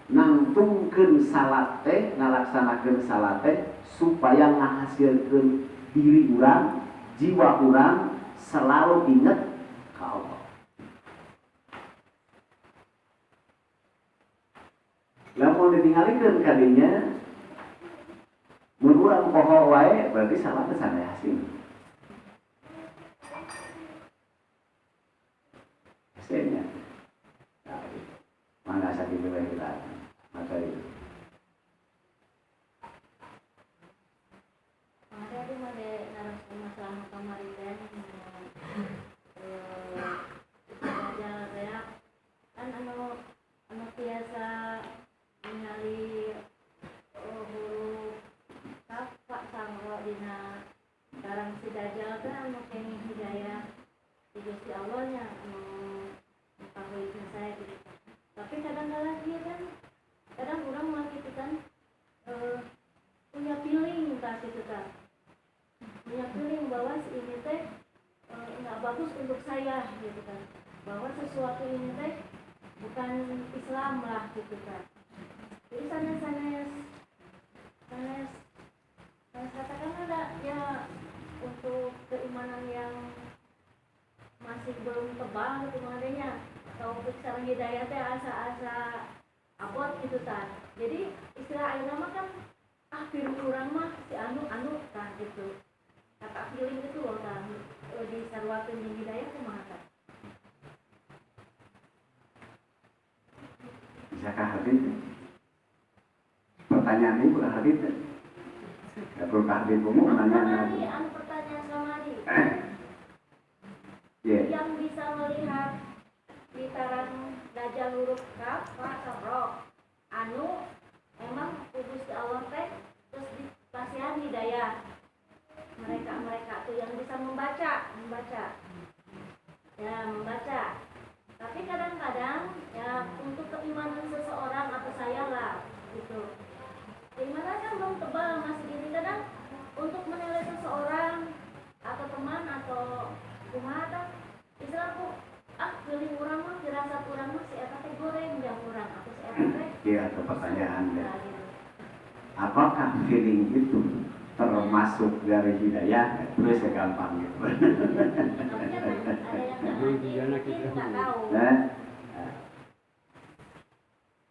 nangtungkeun salat teh, ngalaksanakeun salat teh supaya ngahasilkeun diri urang, jiwa urang selalu ingat ka Allah. Lamun ditinggalikeun kadinya Mun urang poho wae berarti salah teh sana hasil. Hasilnya. Nah, mana sakit wae kita. Maka itu. Ada di mana narasi masalah kemarin jalan kan anu biasa ningali huruf kaf pak sangro dina karang si dajjal kan anu kenging hidayah di Gusti Allahnya anu pahoykeun saya gitu. Tapi kadang-kadang dia kan kadang orang mah gitu kan punya feeling tah gitu kan. Punya feeling bahwa si ini teh nggak bagus untuk saya gitu kan. Bahwa sesuatu ini teh bukan Islam lah gitu kan. Jadi sanes katakan ada ya untuk keimanan yang masih belum tebal gitu adanya atau sekarang hidayah teh asa-asa abot gitu kan. Jadi istilah ayeuna mah kan film urang mah si anu kan gitu. Kata feeling itu loh kan di sarwakeun jeung hidayah kumaha kan. Bisakah hadis? Pertanyaan ini bukan hadis. Tidak perlu hadis umum pertanyaan. Anu pertanyaan samari. Yeah. Yang bisa melihat litaran dajjal huruf kaf fa sabro. Anu emang Gusti Allah teh terus dipasihan hidayah. Mereka tuh yang bisa membaca. Ya, membaca. Tapi kadang-kadang ya untuk keimanan seseorang atau saya lah gitu. Keimanan kan belum tebal masih gini kadang untuk menilai seseorang atau teman atau kumaha tah istilahku pilih urang mah dirasa urang mah si eta teh goreng yang urang atau si eta teh. Iya, ada pertanyaan ya. Gitu. Apakah feeling itu termasuk dari hidayah? Terus gampang gitu. Tapi kan ada yang nggak tahu.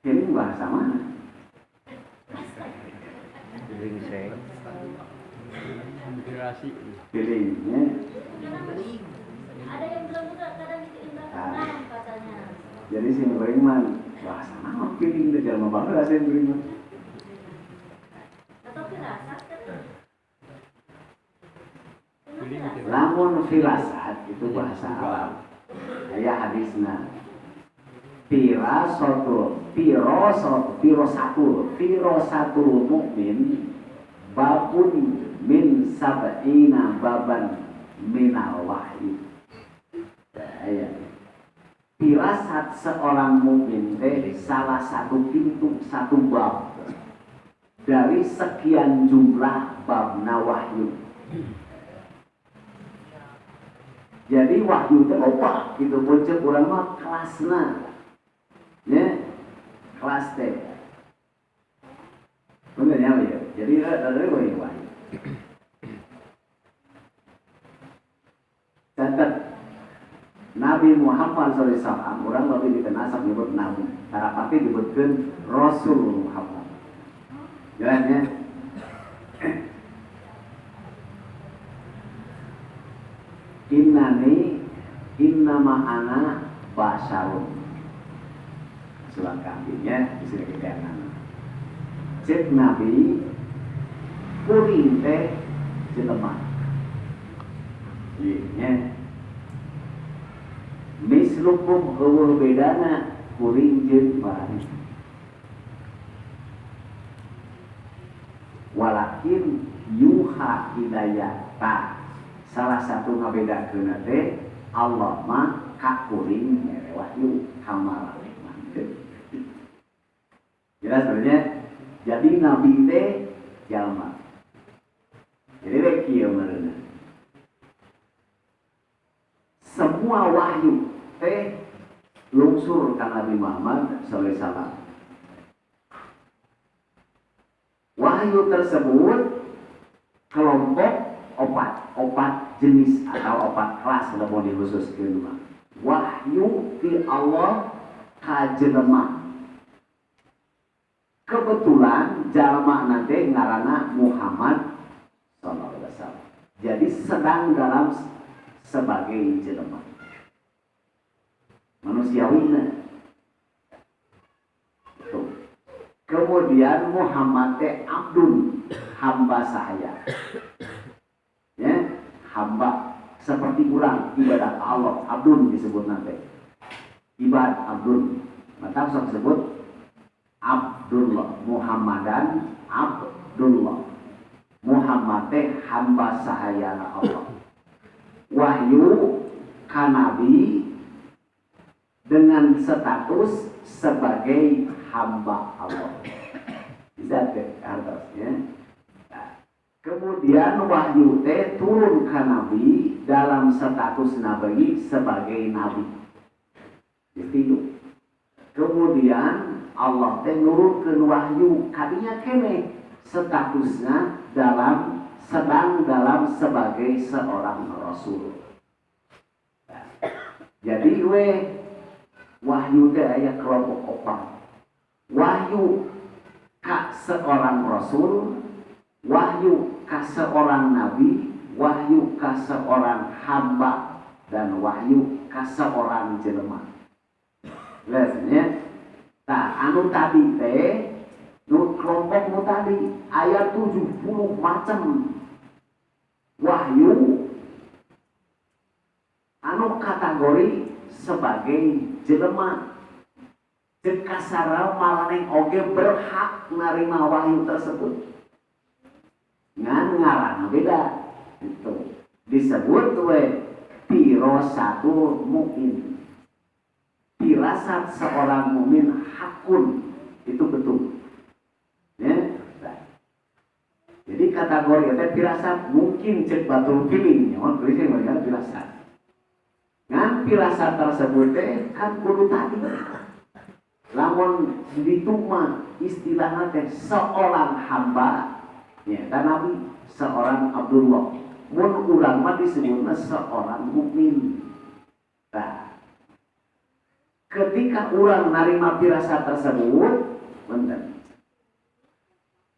Feeling bahasa mana? Feeling saya. Inspirasi. Feelingnya. Ada yang bilang juga kadang itu indah enam katanya. Jadi si beriman bahasa nama feeling itu jalan banget ada yang beriman. Atau firasat kan? Lamun firasat itu bahasa Arab. Kayak hadisna. Firosatul mukmin babun min sab'ina baban minal wahyi. Ya. Firasat seorang mukmin teh salah satu pintu, satu bab dari sekian jumlah bab wahyu. Jadi wahyu teh loba gitu puncak urang mah kelasna. Ya. Kelas teh. Bener ya, ya. Jadi ada wahyu. Catat Nabi Muhammad SAW, orang lebih dikenal disebut Nabi, tarapati disebutkan Rasul Muhammad. Jelas ya? Innama ana basyarun. Surat kambingnya bisa dikatakan. Cek Nabi kuring teh jelema. Iya. Mislukum eueuh bedana kuring jeung bari. Walakin yuha hidayata. Salah satu ngabedakeun teh Allah mah ka kuring mere wahyu kamala mantep. Jelas sebenarnya. Jadi nabi teh jalma. Jadi teh kieu meureunna. Semua wahyu teh lungsur ka Nabi Muhammad SAW. Wahyu tersebut kelompok opat jenis atau opat kelas mau dikhususkeun. Wahyu ti Allah ka jelema. kebetulan jalma nanti ngaranna Muhammad sallallahu alaihi wasallam. Jadi sedang dalam sebagai jelema manusiawi. Kemudian Muhammad Abdul, hamba saya, ya, hamba seperti orang ibadat Allah. Abdul disebut nanti ibad Abdul, maka disebut Abdullah. Muhammadan Abdullah. Muhammad hamba sahaya Allah. Wahyu kanabi dengan status sebagai hamba Allah. Bisa ke atasnya. Nah, kemudian wahyu teh turun ke nabi dalam status nabi sebagai nabi. Itu. Kemudian Allah teh nurunkeun wahyu kadinya kene statusnya sedang dalam sebagai seorang rasul. Nah, jadi wahyu teh aya kelompok opat. Wahyu ka seorang rasul, wahyu ka seorang nabi, wahyu ka seorang hamba, dan wahyu ka seorang jelema. Lesnya, nah anu tadi teh, nu kelompok nu tadi aya 70 macam wahyu anu kategori sebagai jelema. Jeung kasara malaneh oge berhak narima wahyu tersebut. Ngan ngaranna beda. Itu disebut firasatu mukmin. Firasat seorang mukmin hakun, itu betul. Ya. Nah. Jadi kategori itu firasat mungkin cek batul feeling, nyawa tulisnya mereka firasat. Ngan firasat tersebut kan kudu tadi. Lamun dituma istilahnya teh seorang hamba, ya dan nabi seorang Abdullah. Mun urang mah disebutna seorang mukmin. Nah, ketika urang narima firasat tersebut, bener.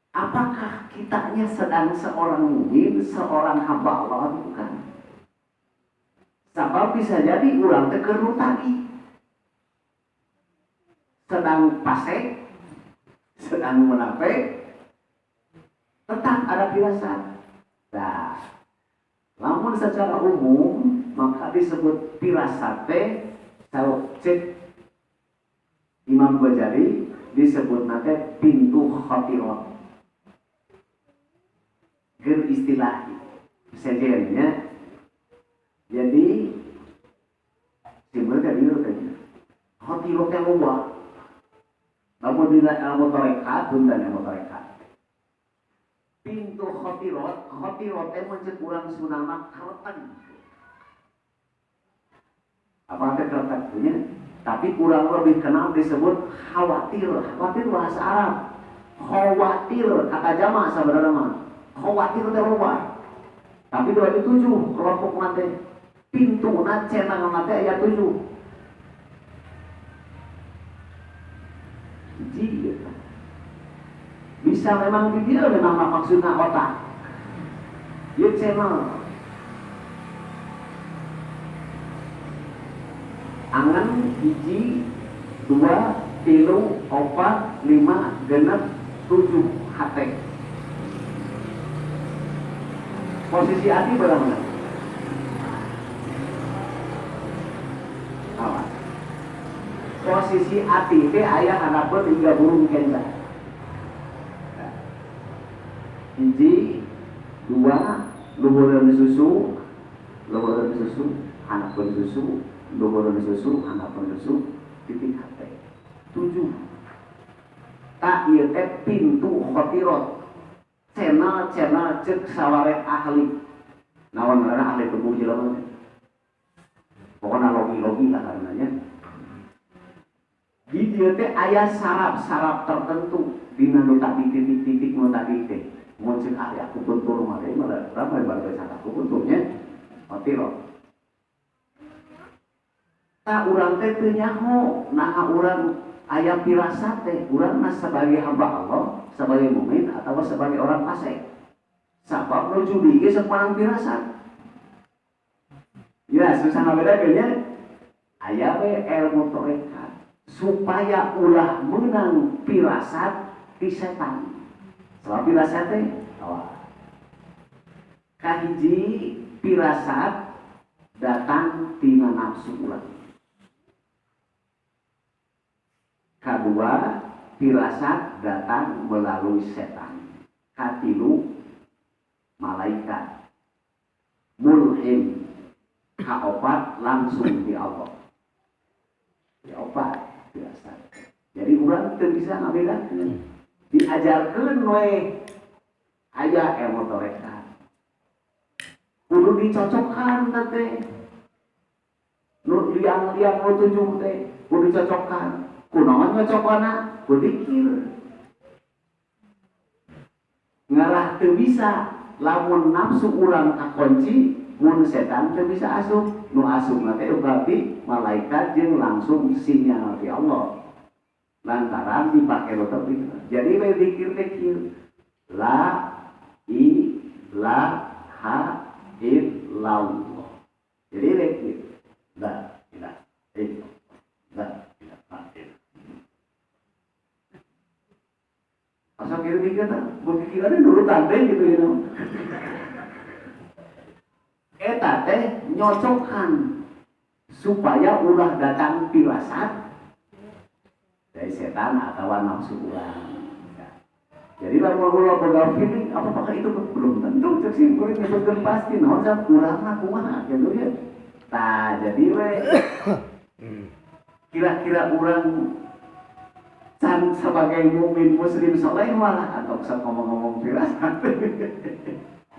Apakah kitanya sedang seorang mukmin, seorang hamba Allah bukan? Sebab bisa jadi urang teh keur tadi. Sedang pasek, sedang munafik, tetap ada firasat. Nah, namun secara umum maka disebut firasat teh, kalau cek Imam Ghazali disebut nanti pintu khotirot. Ger istilah sejennya. Jadi simbol tadi katanya khotirot yang luar. Namun di ilmu tarekat, bundan ilmu tarekat. Pintu khotirot yang mencek urang sunama kereten. Apa itu kereten punya? Tapi kurang lebih kenal disebut khawatir. Khawatir bahasa Arab. Khawatir kata jama sebenarnya mah. Khawatir itu luar. Tapi 27 kelompok mate. Pintu cenang mate ayat 7. Jika bisa memang di dia memang maksudnya otak. Dia channel. Angan hiji 2 3 4 5 genep 7 hati. Posisi hati berapa? Apa? Posisi hati itu ayah hadapan 3 burung kenda. Hiji 2 luhureun susu, hanapeun susu, luhureun susu, hanapeun susu, titik hate. 7. Tak ieu teh pintu khotirot. Channel cek sawareh ahli. Naon ngaranna ahli tubuh jelema. Pokona logi-logi lah karenanya. Di dieu teh aya saraf-saraf tertentu dina nu tadi titik-titik nu tadi teh. Mun cek ahli aku betul mah teh malah ramai bae saraf aku betulnya khotirot. Tak urang teh teu nyaho, nah urang aya pirasat teh urang sebagai hamba Allah, sebagai mukmin atau sebagai orang fasik. Sabab nu judi ge sok manang pirasat. Ya, susah ngabedakeun nya. Aya we ilmu tarekat supaya ulah menang pirasat ti setan. Sabab pirasat teh kahiji pirasat datang tina nafsu ulah. Kedua, pirasat datang melalui setan. Katilu, malaikat. Mulhim, kaopat langsung di Allah. Diopat pirasat. Jadi urang teu bisa ngabedakeun. Diajarkeun we aya ilmu tarekat. Kudu dicocokkan teh. Nu liang-liang nu tujuh teh kudu dicocokkan. Kunaon ngocokana? Kudzikir. Ngalah teu bisa lamun nafsu urang kakunci, mun setan teu bisa asup. Nu asupna teh berarti malaikat jeung langsung sinyal di Allah. Lantaran dipake leuteut itu. Jadi we zikir teh kieu. La ilaha illallah. Jadi we kieu. La ilaha illallah. Asal kira-kira berpikirannya dulu tandeng gitu ya. Eta teh nyocokkan supaya ulah datang pirasat dari setan atau nafsu ulah. Jadi lamun ulah boga feeling apakah itu belum tentu cek sih kuring nyebutkeun pasti naon sa urangna kumaha gitu ya. Tah jadi we kira-kira urang can sebagai mukmin muslim soleh malah atau bisa ngomong-ngomong firasat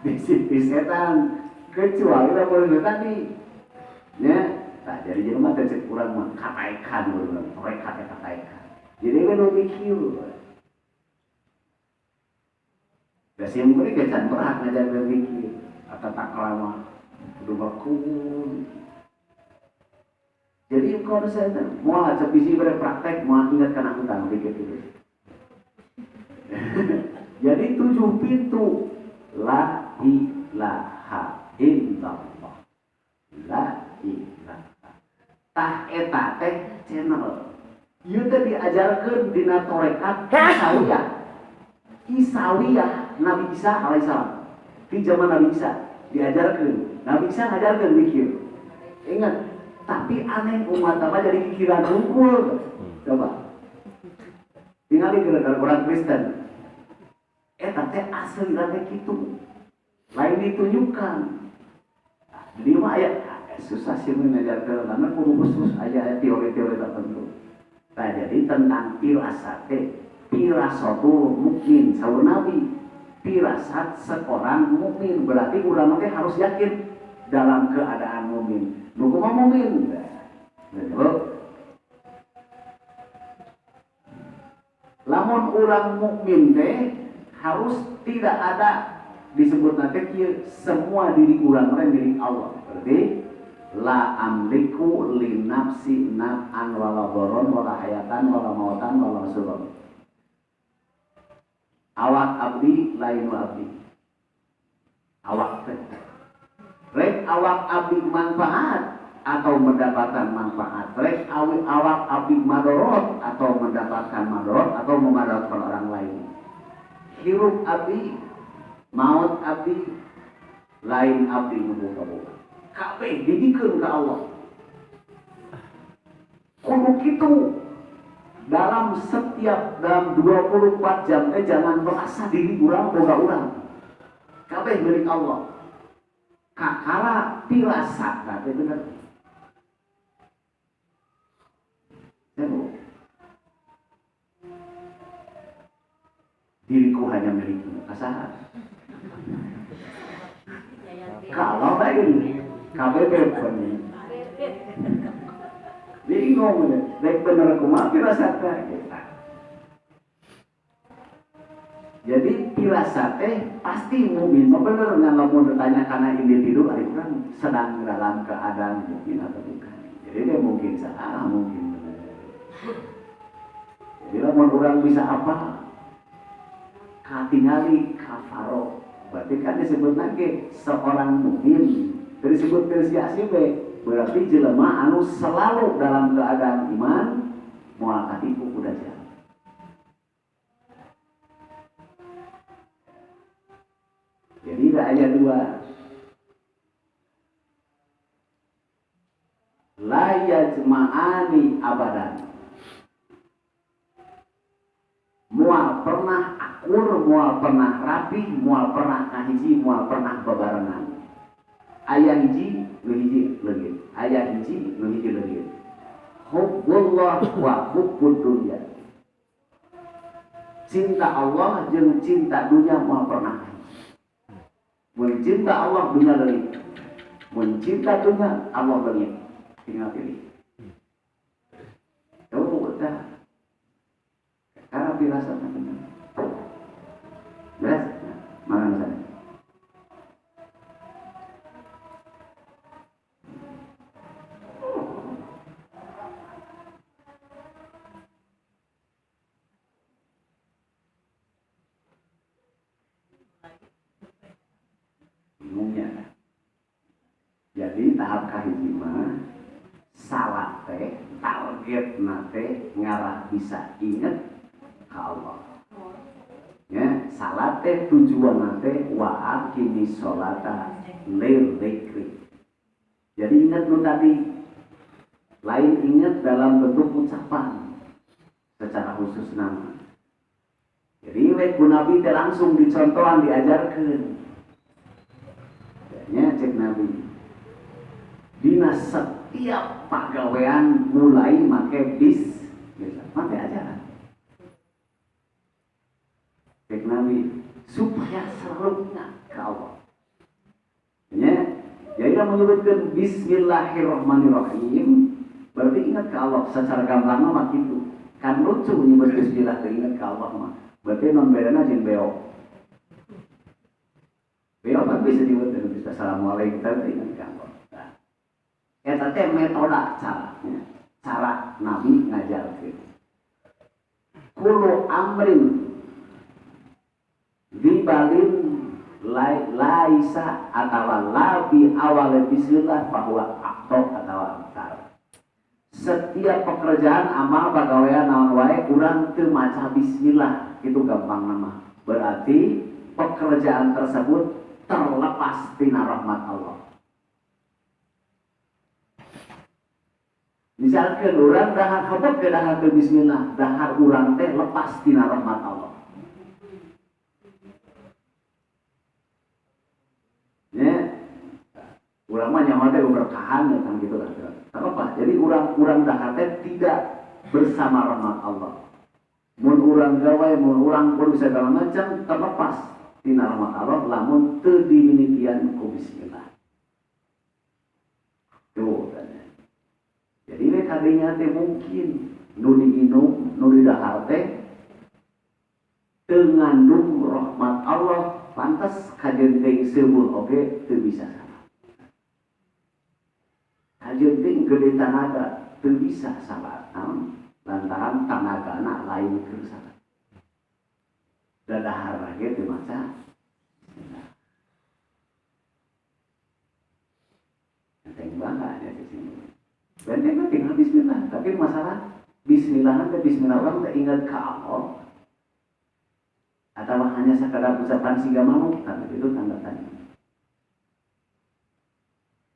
di setan kecuali lamun tadi ya tak jadi jelema teh cek urang mah kataikan urang mereka teh kataikan jadi we nu mikir Basim kuwi kecan berat ngajar mikir atau tak lama kudu berkun. Jadi kalau saya mau ajak bisi berpraktek, mau ingat karena hutang dikit itu. Jadi 7 pintu la ilaha illallah. La ilaha. Tah eta teh channel. Ieu teh diajarkeun dina tarekat Isawiyah. Isawiyah Nabi Isa alaihissalam. Di zaman Nabi Isa diajarkeun. Nabi Isa ngajarkeun zikir. Ingat tapi aneh umat apa jadi pikiran hukum. Coba tinggal di orang Kristen tapi asli teh gitu lain ditunjukkan jadi mah ayat susah sih mengajarkan karena kudu khusus aja teori-teori tertentu. Nah jadi tentang pirasat pirasatul mukmin saur Nabi pirasat seorang mukmin berarti urang teh harus yakin dalam keadaan mukmin. Nukumaha mukmin? Lamun urang mukmin teh harus tidak ada disebut nanti semua diri urang teh milik Allah. Berarti la amliku li nafsi naf'an wala dharon wala hayatan wala mautan wala suram. Awak abdi lain abdi. Awak teh rek awak abdi manfaat atau mendapatkan manfaat, rek awak abdi madorot atau mendapatkan madorot atau memadaratkan orang lain. Hirup abdi, maut abdi, lain abdi muka-muka. Kabeh didikeun ka Allah. Kudu kitu dalam 24 jam jangan merasa diri urang boga urang. Kabeh milik Allah. Kakala pirasat tapi bener. Diriku hanya milikmu, kasahan. Kalau lain, KBB bener. Bingung deh, dek bener kumaha pirasatna. Jadi pirasat pasti mukmin, bener nggak mau bertanya karena individu hari kan sedang dalam keadaan mungkin atau bukan. Jadi dia mungkin salah, mungkin benar. Bila mun urang bisa apa katingali kafaro, berarti kan disebut lagi seorang mukmin. Disebut tersiasi be, berarti jelema anu selalu dalam keadaan iman moal katipu ku dajjal. Jadi ayat 2 la yajma'ani abadan, mual pernah akur, mual pernah rapi, mual pernah kahiji, mual pernah bebarengan. Ayah hiji nu hiji leungit, ayah hiji nu hiji leungit. Hubbullah wa hubbud dunya, cinta Allah jeung cinta dunia mual pernah. Mun cinta Allah dunia leungit, mun cinta dunia Allah leungit. Tinggal pilih. Oh, udah. Karena firasatnya benar. Jelas? Mana misalnya? Bingungnya. Jadi tahap kahiji mah salat teh target nate ngarah bisa inget ke Allah. Ya, salat teh tujuan nate wa aqimis sholata lil dzikri. Jadi ingat nu tadi, lain ingat dalam bentuk ucapan secara khusus nama. Jadi ku Nabi teh langsung dicontohan diajarkeun. Ya, cek Nabi. Dina setiap pagawean mulai make bis, make ajaran. Cek Nabi supaya selalu ingat ke Allah. Ya, jadi kita menyebutkan Bismillahirrahmanirrahim, berarti ingat ke Allah secara gampang mah gitu. Kan lucu menyebut Bismillah ingat ke Allah mah. Berarti non bedana jeung beo. Beo kan bisa disebut dengan Assalamualaikum tapi ingat ke Allah. Eta teh metode caranya, cara Nabi ngajarkeun. Kullu amrin dibalin laisa atawa labi awal bismillah bahwa akto atawa aktar. Setiap pekerjaan amal pagawean naon wae urang teu maca bismillah, itu gampang nama. Berarti pekerjaan tersebut terlepas tina rahmat Allah. Misalkan orang dahar habuk ke dahar ke bismillah, dahar urang teh lepas tina rahmat Allah. Ya, urang mah nyawa teh berkahan ya kan gitu kan. Apa? Jadi urang dahar teh tidak bersama rahmat Allah. Mun urang gawe, mun urang pun segala macam terlepas tina rahmat Allah, lamun teu dimimitian ku bismillah. Tuh kan. Jadi kadinya teh mungkin nu diinum, nu didahar teh teu ngandung rahmat Allah, pantas kajenting seueuh oge teu bisa salah. Kajenting gede tanaga teu bisa salah, lantaran tanagana lain keur salah. Dadahar lagi teu maca. Enteng banget ya sini. Benteng tinggal bismillah, tapi masalah bismillah nanti bismillah orang tak ingat ke Allah atau hanya sekadar ucapan siga manuk, itu tanda tanya.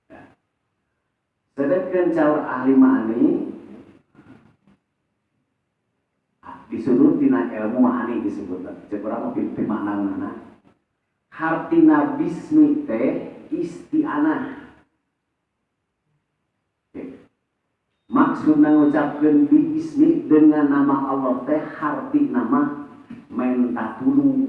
Ya. Sedangkan caur ahli ma'ani disuruh tina ilmu ma'ani disebut cekurang pipi makna hartina bismi teh isti'anah. Maksudnya mengucapkan bismi dengan nama Allah teh harti nama minta tulung.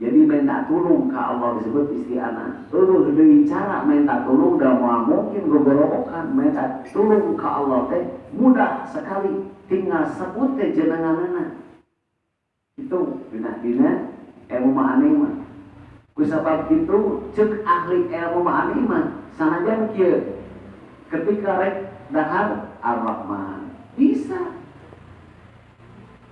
Jadi minta tulung ke Allah disebut isti'anah. Dari cara minta tulung dah mungkin gogorokan minta tulung ke Allah teh mudah sekali, tinggal sebut teh jenenganana. Itu dina ilmu ma'ani mah. Kusabab itu cek ahli ilmu ma'ani mah sanajan kieu ketika rek dahar Ar-Rahman, Bisa.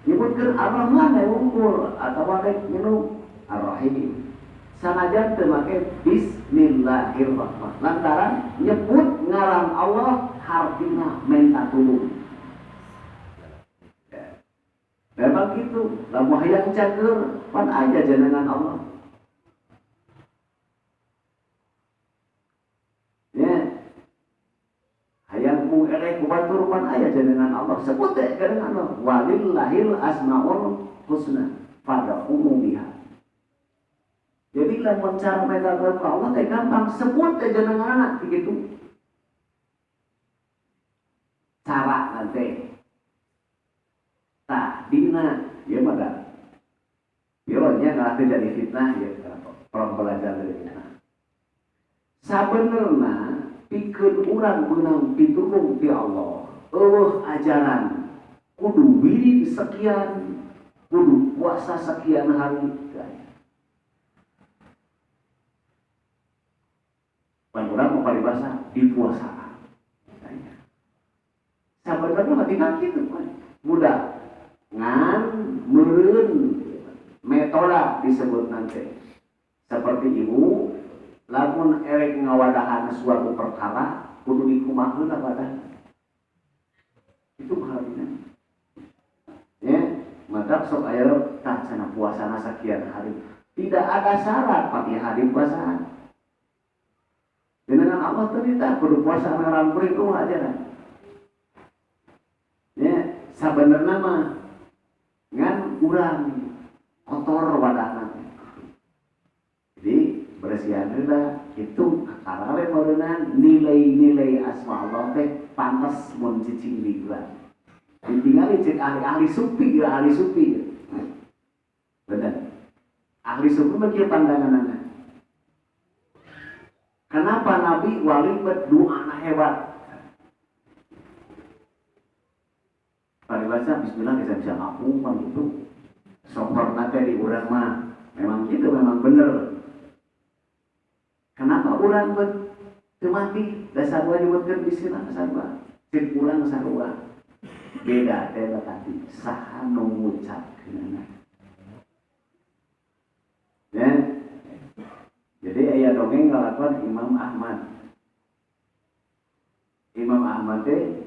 Nyebutkeun Ar-Rahman aya unggul atawa rek minum Ar-Rahim. Sanajan teu make bismillahirrahmanirrahim. Lantaran nyebut ngaran Allah hartina minta tulung. Memang gitu, lamun hayang cager pan aja jenengan Allah. Ya. Hayang mung erek kubatur pan aya jenengan Allah. Sebut teh jenengan Allah. Walillahil asmaul husna pada umumnya. Jadi lamun cara megang Allah teh gampang, sebut teh jenengan gitu. Cara nanti tah dina ya mada biolonya nggak jadi fitnah ya orang belajar dari fitnah sabenerna pikeun urang beunang pitulung ti Allah ajaran kudu wirid sekian kudu puasa sekian hari pan urang mau paribasa di puasaan sabenerna mah tinggal kitu pan mudah ngan meureun metoda disebut nanti seperti ibu lamun erek ngawadahan suatu perkara kudu dikumaheun wadah itu harina ya maka sok aya tah cenah puasana sakian hari tidak ada syarat pati hari puasaan dengan Allah teh kita kudu puasa ngaran beriku aja ya sabenerna mah ngan urang kotor wadahna. Jadi bersihan heula itu karawe meureunna nilai-nilai asma Allah teh pantes mun cicing digelar. Ditinggali cek ahli sufi ya ahli sufi. Bener. Ahli sufi mah kieu pandanganna. Kenapa Nabi wali berdoa hebat? Paribasa bismillah bisa ngapungan itu sopor nate di urang mah memang gitu memang bener. Kenapa urang bet teu mati dasarua nyebutkeun bismillah dasarua cek urang sarua beda teh tadi saha nu ngucapkeunna ya jadi aya dongeng ngalakuan Imam Ahmad teh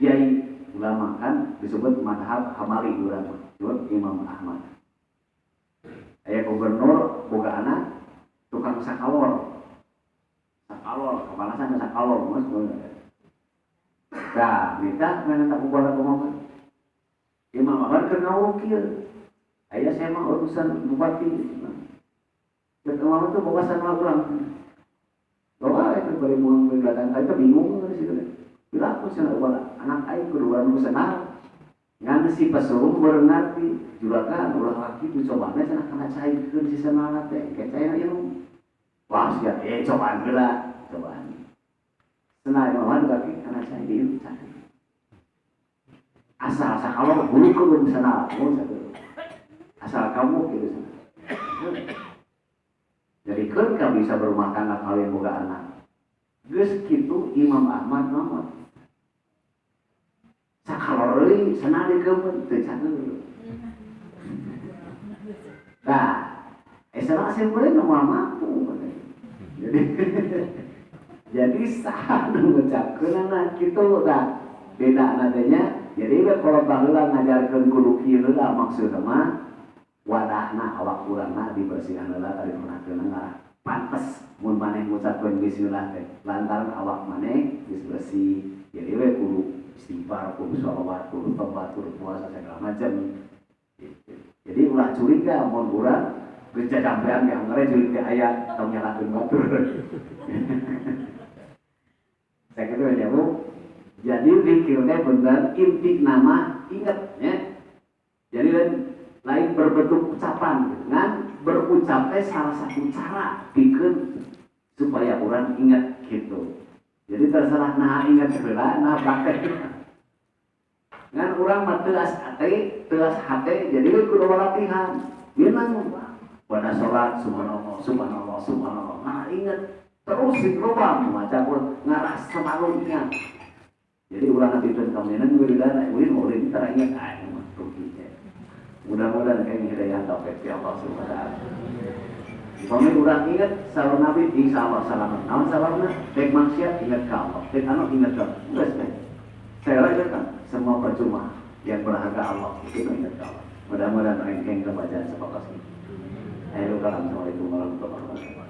yai ulama kan disebut madhab Hambali urang disebut Imam Ahmad. Aya gubernur boga anak tukang sakalor kepanasan sakalor mas. Dah minta mana tak bola ngomong. Imam Ahmad keur ngawur kieu. Aya saya mah urusan bupati. Imam itu boga sana ulang. Doa itu bari muang datang itu bingung di situ. Bila aku sana wala anak aing kedua nu senang ngan si pesuruh berenarti juragan ulah laki tu cobana cenah kana cairkeun si senana teh ke cair ieu wah sia cobaan heula cobaan senang mah laki kana cair ieu asal sakalor bulukeun senang asal kamu kitu sana jadi keun ka bisa berumah tangga kalian boga anak geus kitu Imam Ahmad naon sakalor euy cenah dikeun teu cangeul. Nah, cenah simpulna nu mampu. Jadi saha nu ngucapkeunna kitu tah bedana teh nya. Jadi kalau baheula ngajarkeun kudu kieu heula maksudna mah wadahna awak urangna dibersihan heula tadi pernah pantes mun maneh ngucapkeun bismillah teh lantaran awak maneh geus bersih. Jadi we kudu istighfar, kudu sholawat, kudu tobat, kudu puasa segala macam. Jadi ulah curiga mun urang geus jajampean yang ngere curiga aya tong nyalakeun batur. Saya kira ya Bu. Jadi zikir teh bener inti nama ingat ya. Jadi lain berbentuk ucapan dengan berucap teh salah satu cara bikin supaya orang ingat gitu. Jadi terserah nah ingat heula nah pakai. Ngan urang mah teu as hate jadi kudu latihan. Minang pada salat subhanallah subhanallah subhanallah. Nah ingat terus dicoba maca pun ngaras selalu ingat. Jadi ulang hati dan kaminan wiridana, ulin teringat aja mah rugi. Mudah-mudahan kami hidayah taufik ya Allah Subhanahu wa taala. Kami ulang ingat salam Nabi insya Allah salamat. Namun salamnya dek maksiat ingat ke Allah, dek anak ingat ke Allah. Sudah selesai. Saya rasakan semua percuma yang berharga Allah itu ingat ke Allah. Mudah-mudahan engkeng kebaca sepakas ini. Assalamualaikum warahmatullahi wabarakatuh.